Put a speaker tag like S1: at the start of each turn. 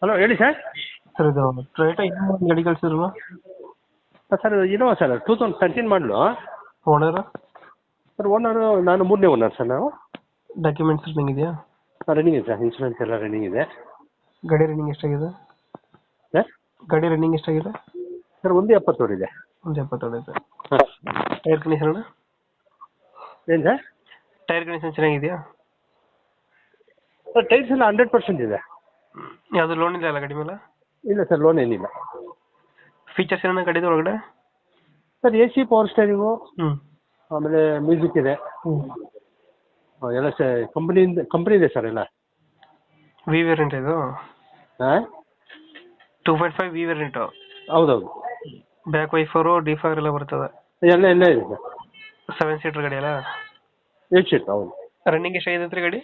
S1: Hello ಹೇಳಿ sir.
S2: Sir ಇದು Toyota ಇನ್ನೊಂದು ಗಾಡಿ ಕಳಿಸಿದ್ರಲ್ಲ.
S1: ಸರ್ ಇನೋವಾ ಸರ್ 2013 ಮಾಡಲು.
S2: ಓನರ್
S1: ಸರ್ ಓನರು ನಾನು 3ನೇ ಓನರ್ ಸರ್. ನಾವು
S2: ಡಾಕ್ಯುಮೆಂಟ್ಸ್ ರನ್ನಿಂಗ್ ಇದೆಯಾ?
S1: ರನ್ನಿಂಗ್ ಇದೆ ಸರ್, ಇನ್ಶೂರೆನ್ಸ್ ಎಲ್ಲ ರನ್ನಿಂಗ್ ಇದೆ.
S2: ಗಾಡಿ ರನ್ನಿಂಗ್ ಎಷ್ಟಾಗಿದೆ?
S1: ಸರ್
S2: ಗಾಡಿ ರನ್ನಿಂಗ್ ಎಷ್ಟಾಗಿದೆ?
S1: ಸರ್ 170 ಓಡಿದೆ.
S2: ಒಂದು 70 ಇದೆ.
S1: ಹಾಂ.
S2: Tyre condition?
S1: ಏನು ಸರ್?
S2: ಟೈರ್ ಕಂಡೀಷನ್ ಚೆನ್ನಾಗಿದೆಯಾ?
S1: ಸರ್ ಟೈರ್ಸ್ ಎಲ್ಲ 100% ಇದೆ.
S2: ಯಾವುದು ಲೋನ್ ಇಲ್ಲ ಅಲ್ಲ ಗಾಡಿ ಮೇಲೆ?
S1: ಇಲ್ಲ ಸರ್, ಲೋನ್ ಏನಿಲ್ಲ.
S2: ಫೀಚರ್ಸ್ ಏನೇನು ಗಾಡಿದು ಒಳಗಡೆ?
S1: ಸರ್ AC ಪವರ್ ಸ್ಟೇರಿಂಗು,
S2: ಹ್ಞೂ
S1: ಆಮೇಲೆ ಮ್ಯೂಸಿಕ್ ಇದೆ.
S2: ಹ್ಞೂ
S1: ಎಲ್ಲ ಕಂಪ್ನಿ ಇದೆ ಸರ್ ಎಲ್ಲ.
S2: ವಿ ವೇರಿಯಂಟ್ ಇದು?
S1: ಹಾಂ
S2: 2.5 ವಿ ವೇರಿಯಂಟು?
S1: ಹೌದೌದು.
S2: ಬ್ಯಾಕ್ ವೈಫರು ಡಿಫಾಗರ್ ಎಲ್ಲ ಬರ್ತದೆ?
S1: ಎಲ್ಲ ಇದೆ ಸರ್.
S2: 7 ಸೀಟರ್ ಗಾಡಿ ಅಲ್ಲ?
S1: 8 ಸೀಟ್ ಹೌದು.
S2: ರನ್ನಿಂಗ್ ಎಷ್ಟಾಗಿದೆ ಗಾಡಿ?